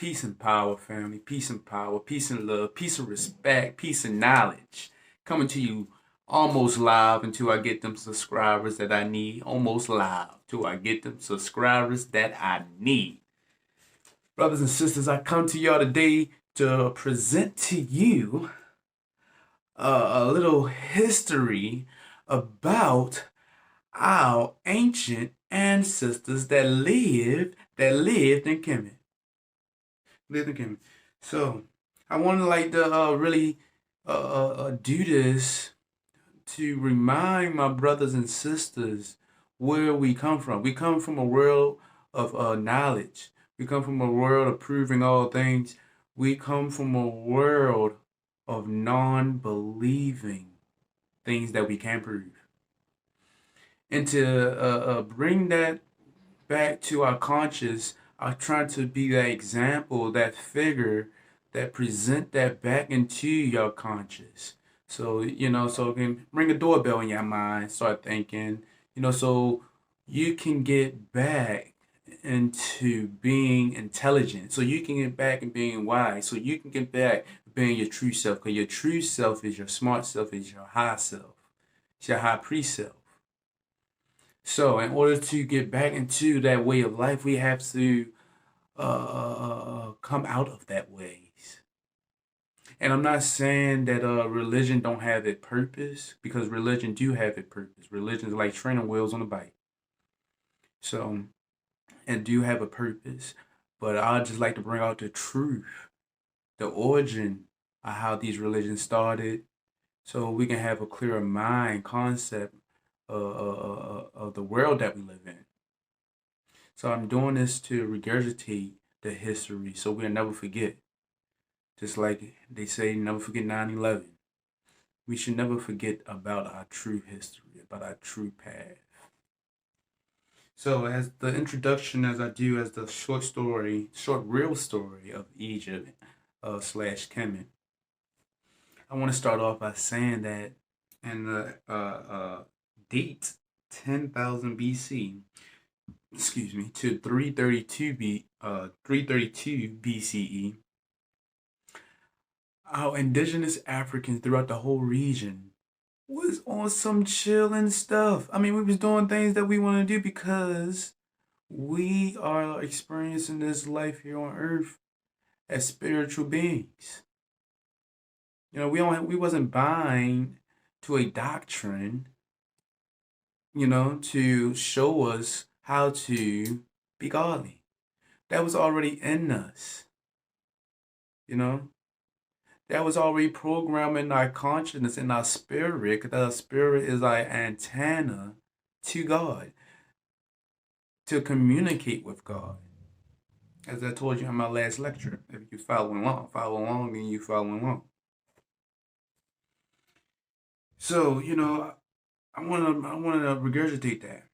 Peace and power, family. Peace and power. Peace and love. Peace and respect. Peace and knowledge. Coming to you almost live until I get them subscribers that I need. Almost live till I get them subscribers that I need. Brothers and sisters, I come to y'all today to present to you a little history about our ancient ancestors that lived in Kemet. Lived in Kemet. So I want to really do this to remind my brothers and sisters where we come from. We come from a world of knowledge. We come from a world of proving all things. We come from a world of non-believing things that we can prove. And to bring that back to our conscious, I try to be that example, that figure that present that back into your conscious. So, so it can ring a doorbell in your mind, start thinking, so you can get back into being intelligent. So you can get back and being wise. So you can get back being your true self. Because your true self is your smart self, is your high self. It's your high pre-self. So, in order to get back into that way of life, we have to come out of that ways. And I'm not saying that religion don't have a purpose, because religion do have a purpose. Religion is like training wheels on a bike. So, and do have a purpose. But I just like to bring out the truth, the origin of how these religions started, so we can have a clearer mind concept of the world that we live in. So I'm doing this to regurgitate the history so we'll never forget. Just like they say, never forget 9/11. We should never forget about our true history, about our true path. So as the introduction, as I do, as the short real story of Egypt slash Kemet, I want to start off by saying that in the date 10,000 BC, excuse me, to 332 BCE, our indigenous Africans throughout the whole region was on some chilling stuff. I mean, we was doing things that we want to do because we are experiencing this life here on earth as spiritual beings. We wasn't buying to a doctrine, to show us how to be godly. That was already in us, you know. That was already programmed in our consciousness, in our spirit, because our spirit is our antenna to God, to communicate with God. As I told you in my last lecture, if you follow along, then you following along. So, I wanna regurgitate that.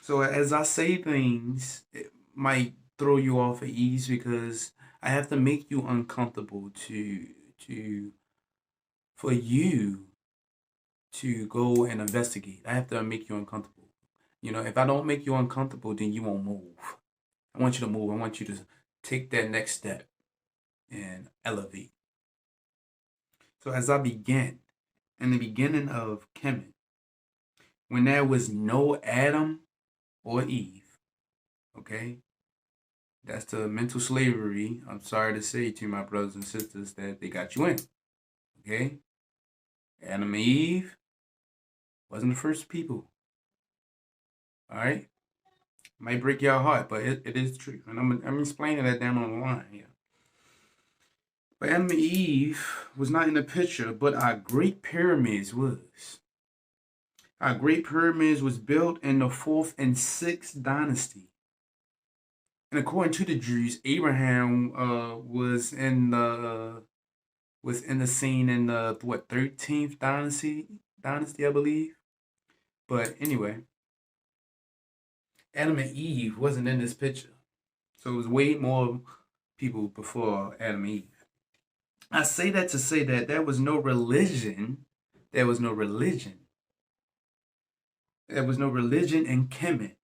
So as I say things, it might throw you off at ease because I have to make you uncomfortable to for you to go and investigate. I have to make you uncomfortable. If I don't make you uncomfortable, then you won't move. I want you to move. I want you to take that next step and elevate. So as I begin, in the beginning of Kemet, when there was no Adam or Eve, okay? That's the mental slavery, I'm sorry to say to my brothers and sisters, that they got you in, okay? Adam and Eve wasn't the first people, all right? Might break your heart, but it is true. And I'm explaining that down on the line here. But Adam and Eve was not in the picture, but our Great Pyramids was. Our Great Pyramids was built in the 4th and 6th dynasty. And according to the Jews, Abraham was in the scene in the 13th dynasty, I believe. But anyway, Adam and Eve wasn't in this picture. So it was way more people before Adam and Eve. I say that to say that there was no religion. There was no religion. There was no religion in Kemet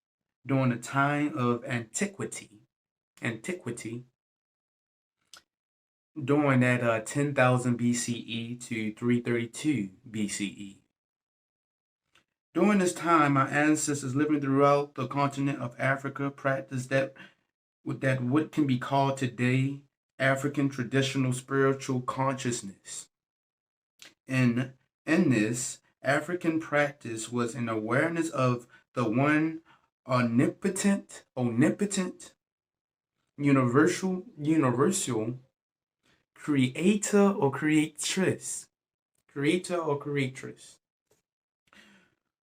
during the time of antiquity. Antiquity. during that 10,000 BCE to 332 BCE. During this time, our ancestors living throughout the continent of Africa practiced what can be called today African traditional spiritual consciousness. In this, African practice was an awareness of the one omnipotent, universal creator or creatress. Creator or creatress.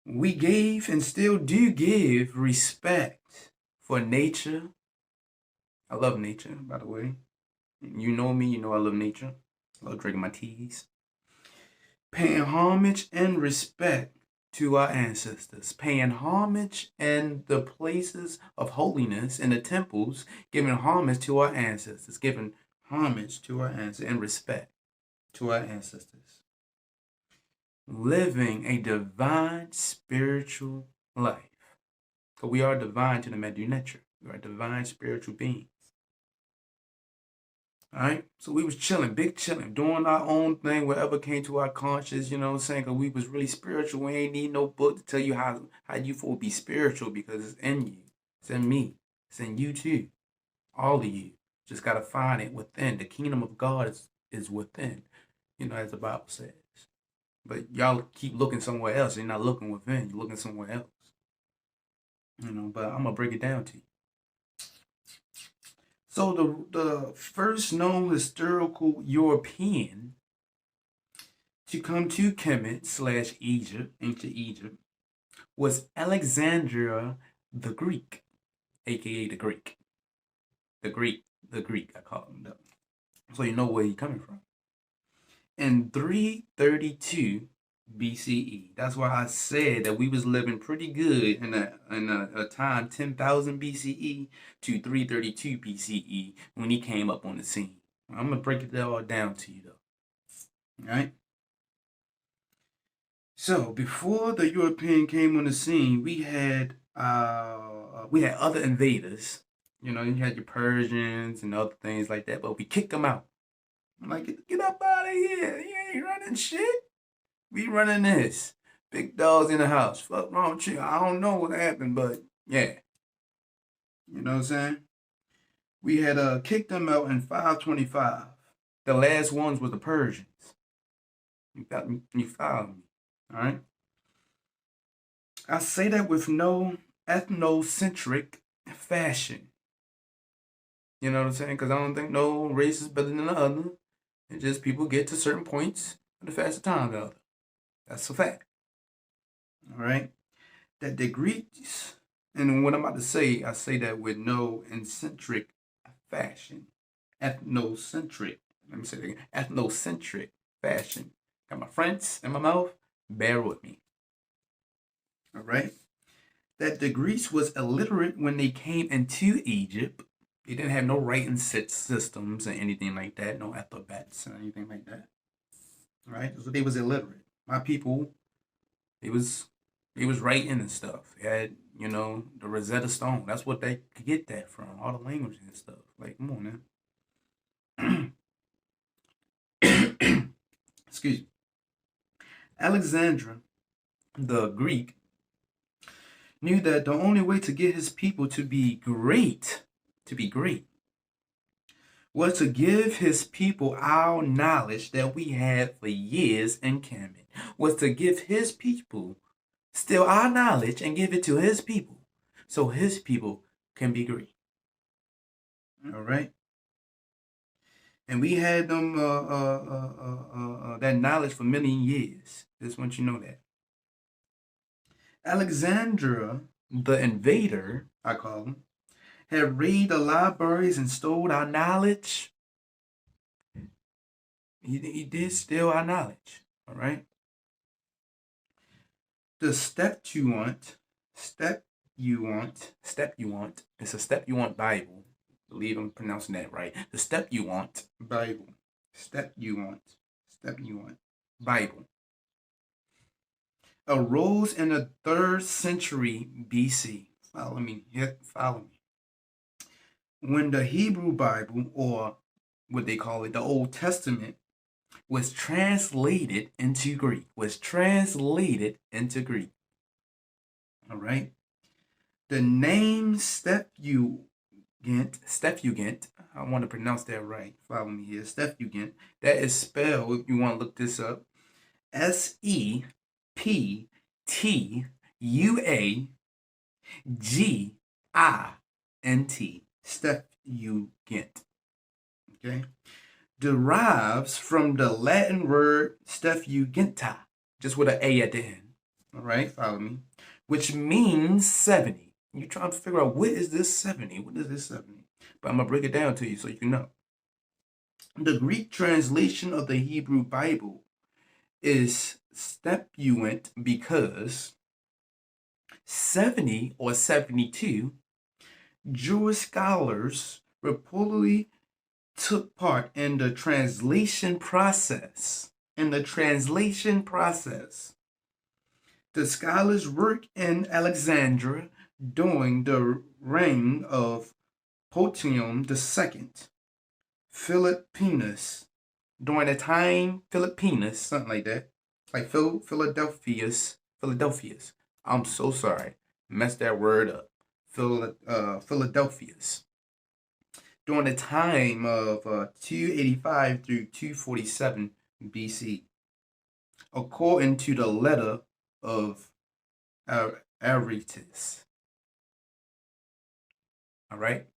We gave and still do give respect for nature. I love nature, by the way. You know me, you know I love nature. I love drinking my teas. Paying homage and respect to our ancestors. Paying homage in the places of holiness in the temples. Giving homage to our ancestors. Giving homage to our ancestors and respect to our ancestors. Living a divine spiritual life. Because we are divine to the man nature. We are divine spiritual beings. Alright? So we was chilling, big chilling, doing our own thing, whatever came to our conscience, you know what I'm saying? Because we was really spiritual. We ain't need no book to tell you how you will be spiritual because it's in you. It's in me. It's in you too. All of you. Just got to find it within. The kingdom of God is within, you know, as the Bible says. But y'all keep looking somewhere else. You're not looking within. You're looking somewhere else. You know, but I'm going to break it down to you. So the first known historical European to come to Kemet / Egypt, ancient Egypt, was Alexandria the Greek, aka the Greek. The Greek, I call him. So you know where he's coming from. In 332 BCE. That's why I said that we was living pretty good in a time 10,000 BCE to 332 BCE when he came up on the scene. I'm gonna break it all down to you though. All right. So before the European came on the scene, we had other invaders. You know, you had your Persians and other things like that, but we kicked them out. I'm like, get up out of here! You ain't running shit. We running this. Big dogs in the house. Fuck wrong with you. I don't know what happened, but yeah. You know what I'm saying? We had kicked them out in 525. The last ones were the Persians. You followed me. Alright? I say that with no ethnocentric fashion. You know what I'm saying? Because I don't think no race is better than the other. It's just people get to certain points at a faster time than the other. That's a fact. All right? That the Greeks, and what I'm about to say, I say that with no eccentric fashion. Ethnocentric. Let me say that again. Ethnocentric fashion. Got my French in my mouth. Bear with me. All right? That the Greeks was illiterate when they came into Egypt. They didn't have no writing systems or anything like that. No alphabets or anything like that. All right? So they was illiterate. My people, they was writing and stuff. They had, you know, the Rosetta Stone. That's what they could get that from. All the languages and stuff. Like, come on, man. Excuse me. Alexander, the Greek, knew that the only way to get his people to be great, was to give his people our knowledge that we had for years in Kemet. Was to give his people steal our knowledge and give it to his people so his people can be great. All right? And we had them that knowledge for many years. Just want you to know that. Alexandria, the invader, I call him, had raided the libraries and stole our knowledge. He did steal our knowledge. All right? The step you want, it's a step you want Bible. I believe I'm pronouncing that right. The step you want Bible. Step you want Bible. Arose in the 3rd century BC. Follow me. When the Hebrew Bible, or what they call it, the Old Testament, was translated into Greek. All right. The name Septuagint, I want to pronounce that right. Follow me here. Septuagint. That is spelled, if you want to look this up, Septuagint. Septuagint. Okay. Derives from the Latin word Septuaginta, just with an A at the end. All right, follow me. Which means 70. You're trying to figure out, what is this 70? What is this 70? But I'm going to break it down to you so you know. The Greek translation of the Hebrew Bible is Septuagint because 70 or 72 Jewish scholars reportedly took part in the translation process. The scholars worked in Alexandria during the reign of Ptolemy II, Philippianus, during the time Philippianus, something like that, like Philadelphia's. I'm so sorry, messed that word up. Philadelphia's. During the time of 285 through 247 BC, according to the letter of Aritis. All right?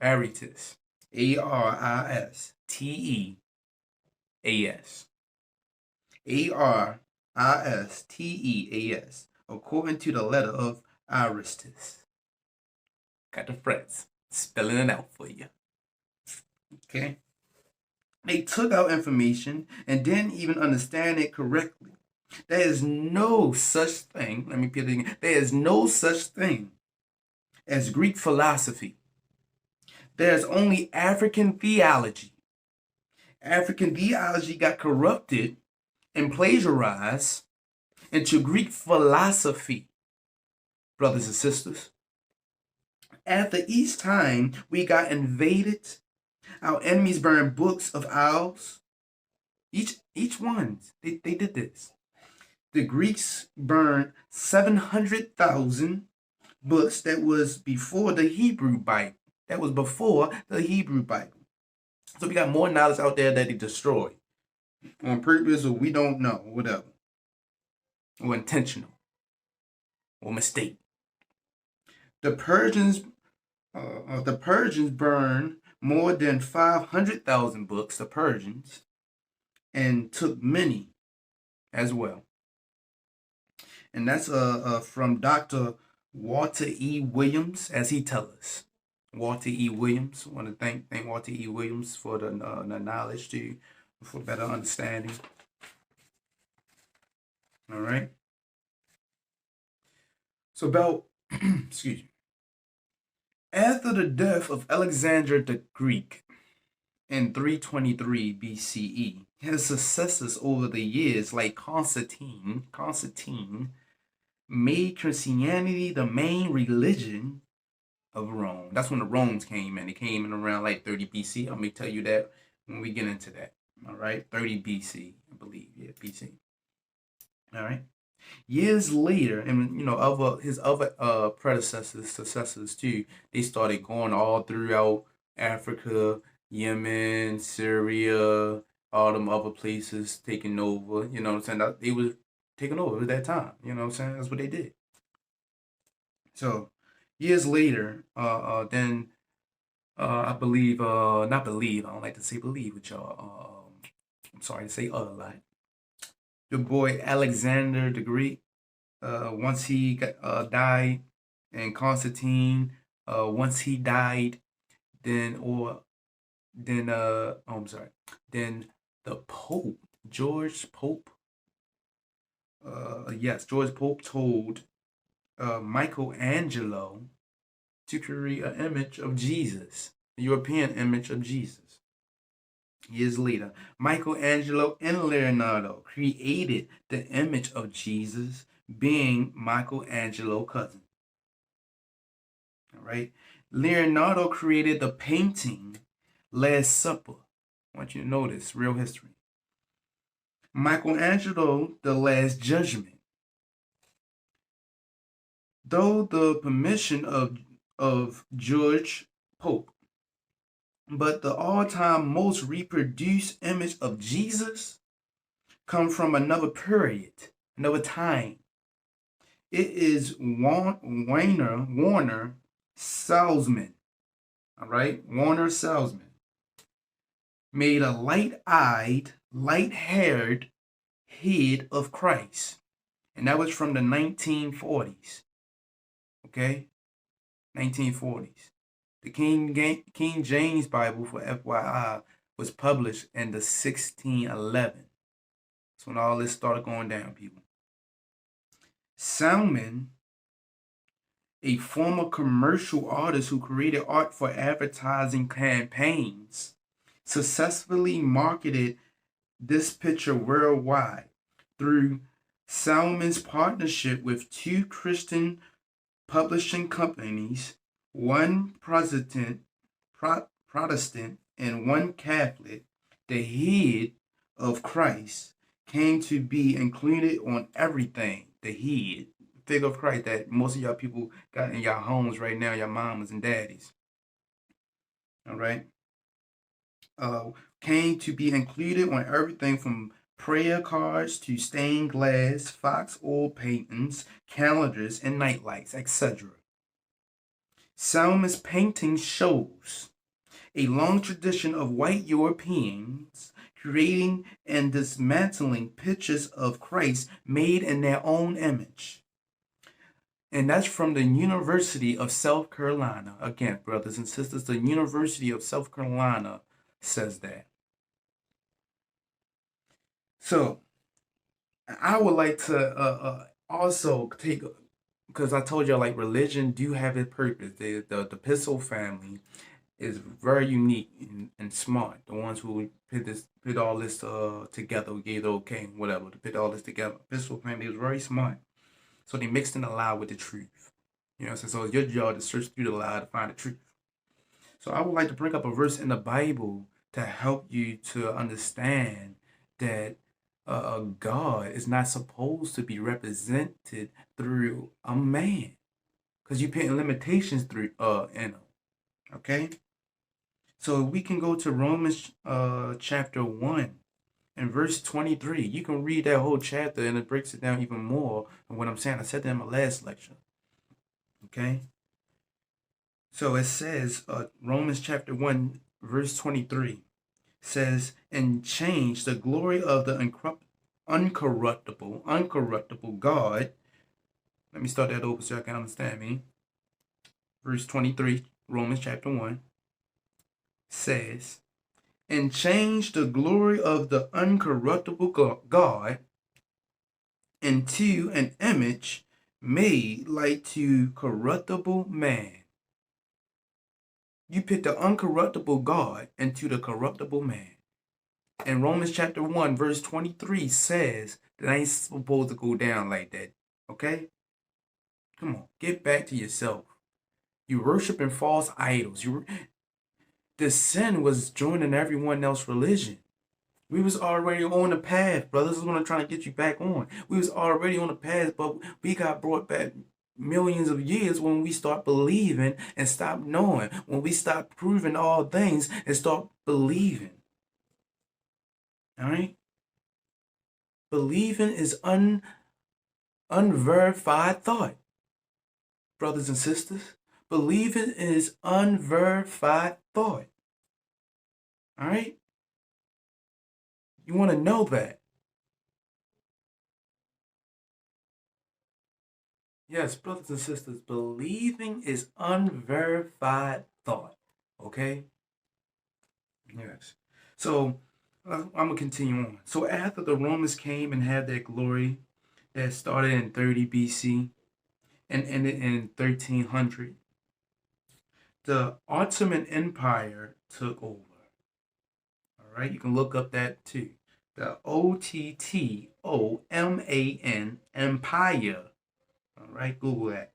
Aritis. Aristeas. Aristeas. According to the letter of Aristus. Got the friends spelling it out for you. Okay? They took out information and didn't even understand it correctly. There is no such thing, let me put it again, there is no such thing as Greek philosophy. There's only African theology. African theology got corrupted and plagiarized into Greek philosophy, brothers and sisters. After each time we got invaded, our enemies burned books of ours. Each one, they did this. The Greeks burned 700,000 books that was before the Hebrew Bible. So we got more knowledge out there that they destroyed on purpose, or we don't know, whatever, or intentional, or mistake. The Persians burned more than 500,000 books. The Persians, and took many as well. And that's from Dr. Walter E. Williams, as he tells us. Walter E. Williams. I want to thank Walter E. Williams for the knowledge too, for better understanding. All right. So about, excuse me. After the death of Alexander the Greek in 323 BCE, his successors over the years, like Constantine, made Christianity the main religion of Rome. That's when the Romans came in. They came in around like 30 BC. I'm going to tell you that when we get into that. All right? 30 BC, I believe. Yeah, BC. All right? Years later, and his other successors too, they started going all throughout Africa, Yemen, Syria, all them other places, taking over. You know what I'm saying? They was taking over at that time. You know what I'm saying? That's what they did. So years later, then I believe, not believe, I don't like to say believe with y'all. I'm sorry to say a lot. The boy Alexander the Greek, once he died, and Constantine, once he died, then the Pope, George Pope told Michelangelo to create an image of Jesus, a European image of Jesus. Years later, Michelangelo and Leonardo created the image of Jesus, being Michelangelo's cousin. All right. Leonardo created the painting Last Supper. I want you to know this, real history. Michelangelo, The Last Judgment. Though the permission of George Pope, but the all-time most reproduced image of Jesus come from another period, another time. It is Warner Salesman. All right, Warner Salesman made a light-eyed, light-haired head of Christ, and that was from the 1940s. Okay, 1940s. The King James Bible, for FYI, was published in the 1611. That's when all this started going down, people. Salmon, a former commercial artist who created art for advertising campaigns, successfully marketed this picture worldwide through Salmon's partnership with two Christian publishing companies, one Protestant and one Catholic. The head of Christ came to be included on everything. The head, figure of Christ that most of y'all people got in your homes right now, your mamas and daddies. All right. Came to be included on everything from prayer cards to stained glass, fox oil paintings, calendars, and nightlights, etc. Salmon's painting shows a long tradition of white Europeans creating and dismantling pictures of Christ made in their own image. And that's from the University of South Carolina. Again, brothers and sisters, the University of South Carolina says that. So, I would like to also take, because I told y'all like religion do have its purpose. The Pistol family is very unique and smart. The ones who put all this together, gave the okay, whatever, to put all this together. Pistol family was very smart. So they mixed in the lie with the truth. You know what I'm saying? So it's your job to search through the lie to find the truth. So I would like to bring up a verse in the Bible to help you to understand that God is not supposed to be represented through a man, because you're putting limitations through in them. Okay. So we can go to Romans chapter 1 and verse 23. You can read that whole chapter and it breaks it down even more than what I'm saying. I said that in my last lecture. Okay. So it says, Romans chapter 1, verse 23 says, and change the glory of the uncorruptible God. Let me start that over so I can understand me. Verse 23, Romans chapter 1 says, and change the glory of the uncorruptible God into an image made like to corruptible man. You put the uncorruptible God into the corruptible man. And Romans chapter 1, verse 23 says that ain't supposed to go down like that. Okay? Come on, get back to yourself. You worshiping false idols. The sin was joining everyone else's religion. We was already on the path, brothers. This is what I'm trying to get you back on. We was already on the path, but we got brought back millions of years when we start believing and stop knowing. When we stop proving all things and start believing. All right? Believing is unverified thought, brothers and sisters. Believing is unverified thought. All right? You want to know that. Yes, brothers and sisters, believing is unverified thought. Okay? Yes. So, I'm going to continue on. So, after the Romans came and had their glory that started in 30 BC and ended in 1300, the Ottoman Empire took over. All right? You can look up that too. The Ottoman Empire. All right? Google that.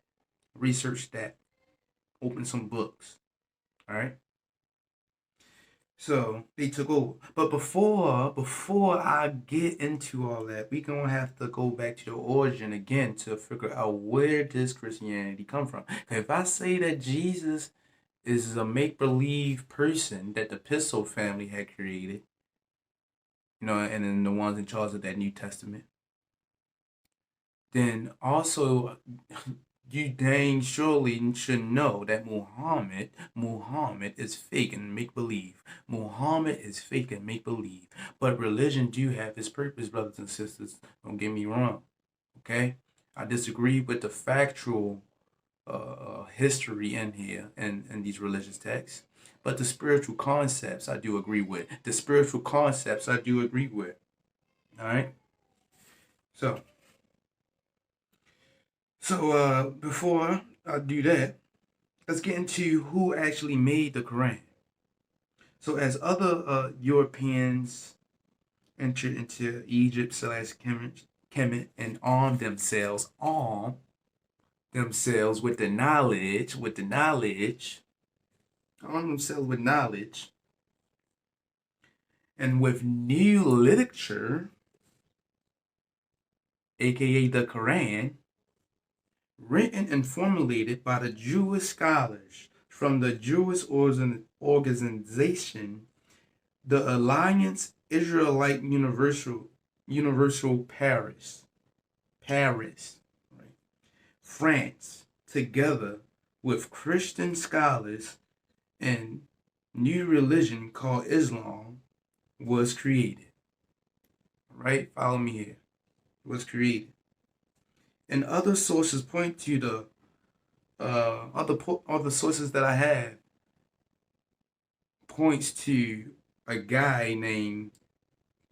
Research that. open some books. All right. So they took over. But before I get into all that, we gonna have to go back to the origin again to figure out where does Christianity come from. 'Cause if I say that Jesus is a make believe person that the Pistol family had created, and then the ones in charge of that New Testament, then also you dang surely should know that Muhammad is fake and make believe. Muhammad is fake and make believe. But religion do have its purpose, brothers and sisters. Don't get me wrong. Okay? I disagree with the factual history in here and in these religious texts. But the spiritual concepts I do agree with. All right? So, before I do that, let's get into who actually made the Quran. So as other Europeans entered into Egypt /Kemet and armed themselves with the knowledge, and with new literature, aka the Quran, written and formulated by the Jewish scholars from the Jewish organization, the Alliance Israelite Universal Paris, right? France, together with Christian scholars and new religion called Islam, was created. Right? Follow me here. Was created. And other sources point to the other sources that I have points to a guy named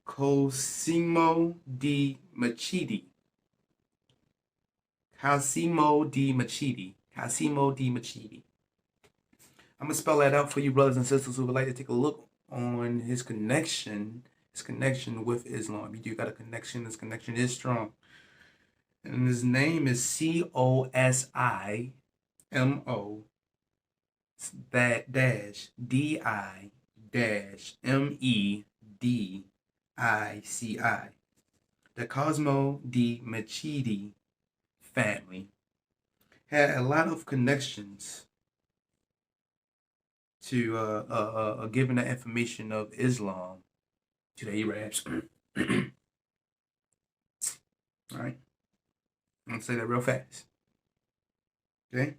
Cosimo di Medici. Cosimo di Medici. I'm gonna spell that out for you, brothers and sisters who would like to take a look on his connection with Islam. You do got a connection. This connection is strong. And his name is Cosimo dash DI dash MEDICI. The Cosimo di Medici family had a lot of connections to giving the information of Islam to the Arabs. All right. I'm going to say that real fast. Okay?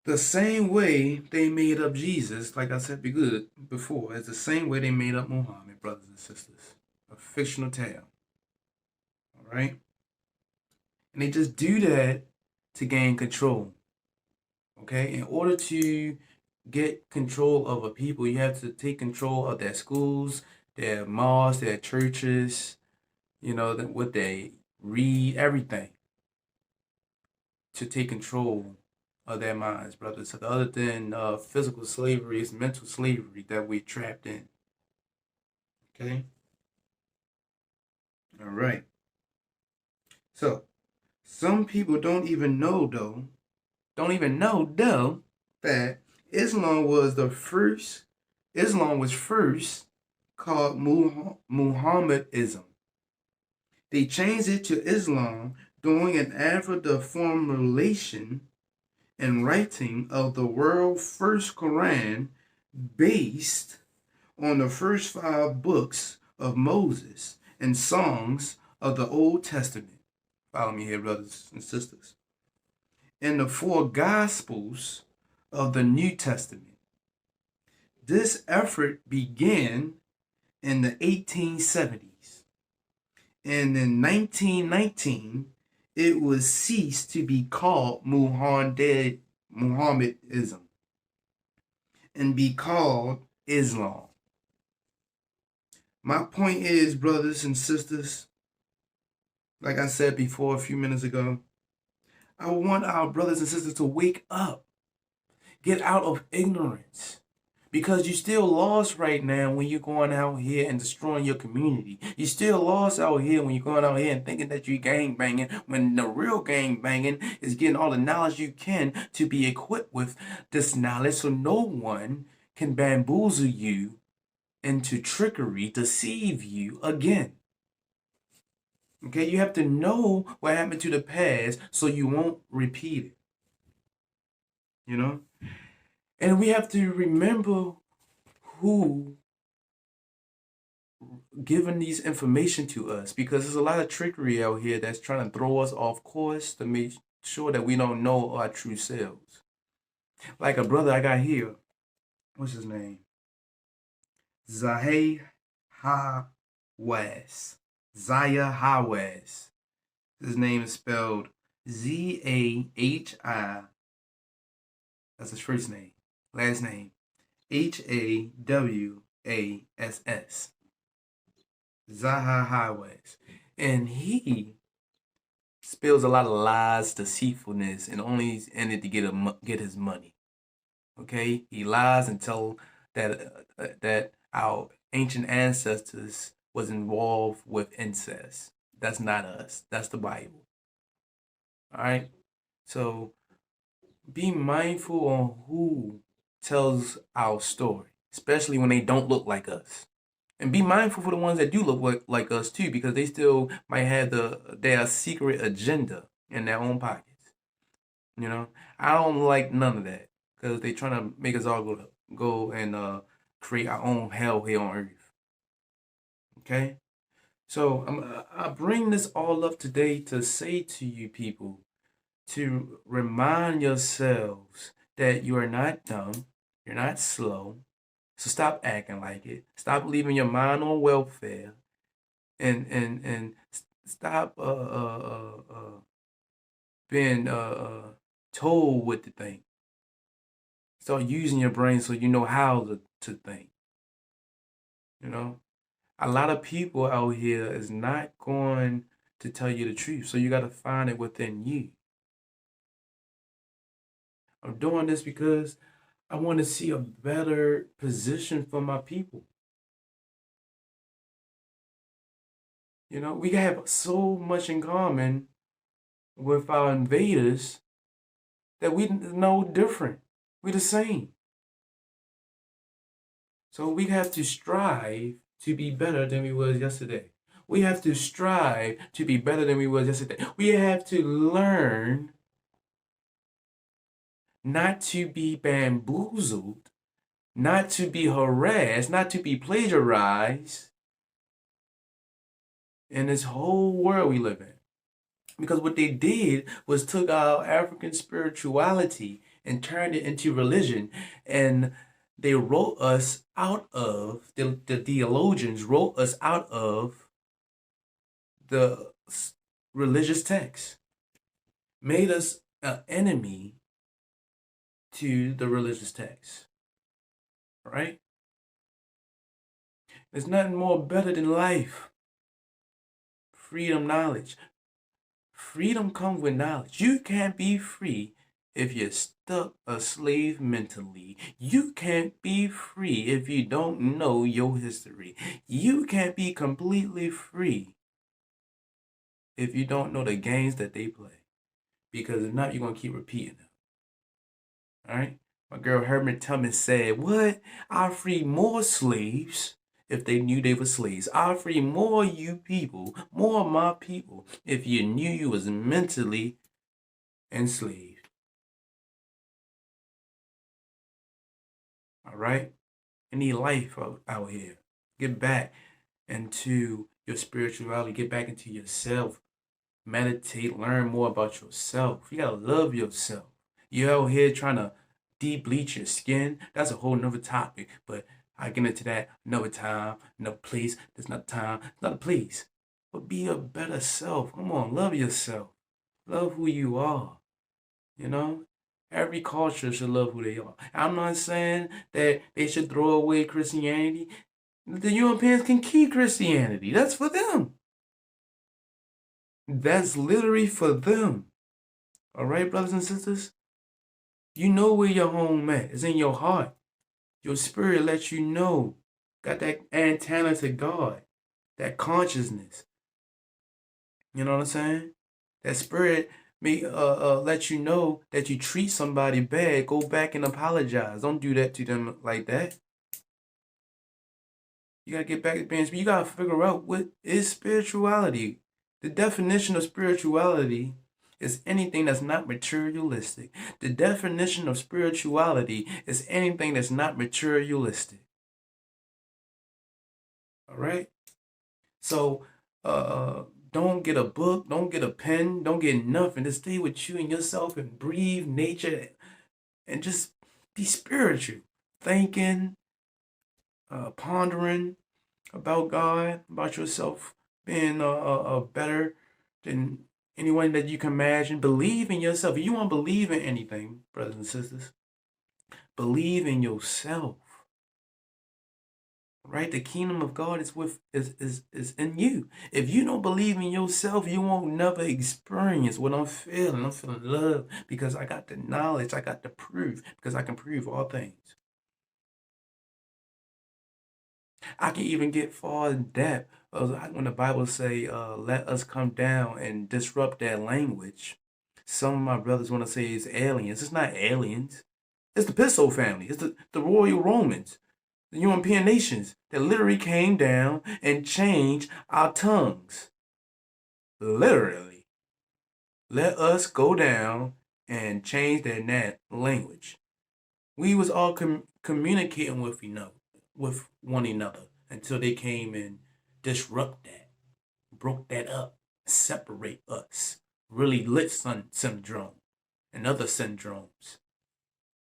The same way they made up Jesus, like I said before, is the same way they made up Muhammad, brothers and sisters. A fictional tale. All right? And they just do that to gain control. Okay? In order to get control of a people, you have to take control of their schools, their mosques, their churches, what they read, everything, to take control of their minds, brothers. So other than physical slavery, it's mental slavery that we're trapped in. Okay? All right. So, some people don't even know, though, that Islam was first called Muhammadism. They changed it to Islam during and after the formulation and writing of the world's first Quran, based on the first 5 books of Moses and songs of the Old Testament. Follow me here, brothers and sisters. And the 4 Gospels of the New Testament. This effort began in the 1870s. And in 1919, it was ceased to be called Muhammadism and be called Islam. My point is, brothers and sisters, like I said before a few minutes ago, I want our brothers and sisters to wake up, get out of ignorance, Because you're still lost right now when you're going out here and destroying your community. You're still lost out here when you're going out here and thinking that you're gang banging, when the real gang banging is getting all the knowledge you can to be equipped with this knowledge so no one can bamboozle you into trickery, deceive you again. Okay, you have to know what happened to the past so you won't repeat it. You know? And we have to remember who giving these information to us, because there's a lot of trickery out here that's trying to throw us off course to make sure that we don't know our true selves. Like a brother I got here, what's his name? Zahai Hawaz. Zaya Hawaz. His name is spelled Zahi. That's his first name. Last name Hawass. Zaha Highways. And he spills a lot of lies, deceitfulness, and only in it to get his money. Okay, he lies and tell that our ancient ancestors was involved with incest. That's not us. That's the Bible. All right. So be mindful on who tells our story, especially when they don't look like us. And be mindful for the ones that do look like us too, because they still might have their secret agenda in their own pockets. You know, I don't like none of that because they trying to make us all go and create our own hell here on earth. Okay, so I bring this all up today to say to you people, to remind yourselves that you are not dumb, you're not slow. So stop acting like it. Stop leaving your mind on welfare, and stop being told what to think. Start using your brain so you know how to think. You know, a lot of people out here is not going to tell you the truth, so you got to find it within you. I'm doing this because I want to see a better position for my people. You know, we have so much in common with our invaders that we know different. We're the same. So we have to strive to be better than we was yesterday. We have to strive to be better than we was yesterday. We have to learn not to be bamboozled, not to be harassed, not to be plagiarized in this whole world we live in. Because what they did was took our African spirituality and turned it into religion. And they wrote us out of, the theologians wrote us out of the religious text, made us an enemy to the religious text, right? There's nothing more better than life, freedom, knowledge. Freedom comes with knowledge. You can't be free if you're stuck a slave mentally. You can't be free if you don't know your history. You can't be completely free if you don't know the games that they play. Because if not, you're going to keep repeating them. All right? My girl Herman Thomas said, what? I'll free more slaves if they knew they were slaves. I'll free more you people, more of my people, if you knew you was mentally enslaved. All right? I need life out here. Get back into your spirituality. Get back into yourself. Meditate. Learn more about yourself. You gotta love yourself. You're out here trying to de-bleach your skin. That's a whole nother topic. But I get into that another time, another place. There's not time, not a place. But be a better self. Come on, love yourself. Love who you are. You know? Every culture should love who they are. I'm not saying that they should throw away Christianity. The Europeans can keep Christianity. That's for them. That's literally for them. All right, brothers and sisters? You know where your home at. It's in your heart. Your spirit lets you know. Got that antenna to God, that consciousness. You know what I'm saying? That spirit may let you know that you treat somebody bad. Go back and apologize. Don't do that to them like that. You gotta get back to being. You gotta figure out what is spirituality. The definition of spirituality is anything that's not materialistic. The definition of spirituality is anything that's not materialistic. All right. So, don't get a book, don't get a pen, don't get nothing. Just stay with you and yourself and breathe nature and just be spiritual, thinking, pondering about God, about yourself, being better than anyone that you can imagine. Believe in yourself. If you want to believe in anything, brothers and sisters, believe in yourself. Right? The kingdom of God is in you. If you don't believe in yourself, you won't never experience what I'm feeling. I'm feeling love because I got the knowledge, I got the proof, because I can prove all things. I can even get far in depth. When the Bible say, let us come down and disrupt that language, some of my brothers want to say it's aliens. It's not aliens. It's the Pisso family. It's the royal Romans, the European nations that literally came down and changed our tongues. Literally. Let us go down and change that language. We was all communicating with one another until they came and disrupt that, broke that up, separate us. Really lit syndrome and other syndromes.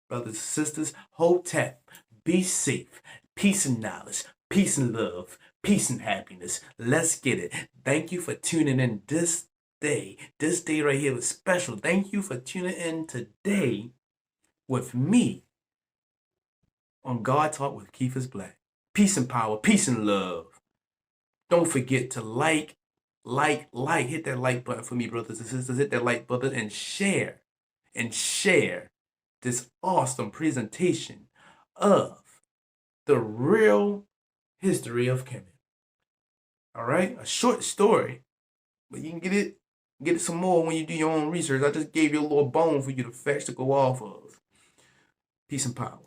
Brothers and sisters, Hotep, be safe, peace and knowledge, peace and love, peace and happiness. Let's get it. Thank you for tuning in this day. This day right here was special. Thank you for tuning in today with me on God Talk with Cephus Black. Peace and power, peace and love. Don't forget to like. Hit that like button for me, brothers and sisters. Hit that like button and share this awesome presentation of the real history of kemet. All right, a short story, but you can get it some more when you do your own research. I just gave you a little bone for you to fetch to go off of. Peace and power.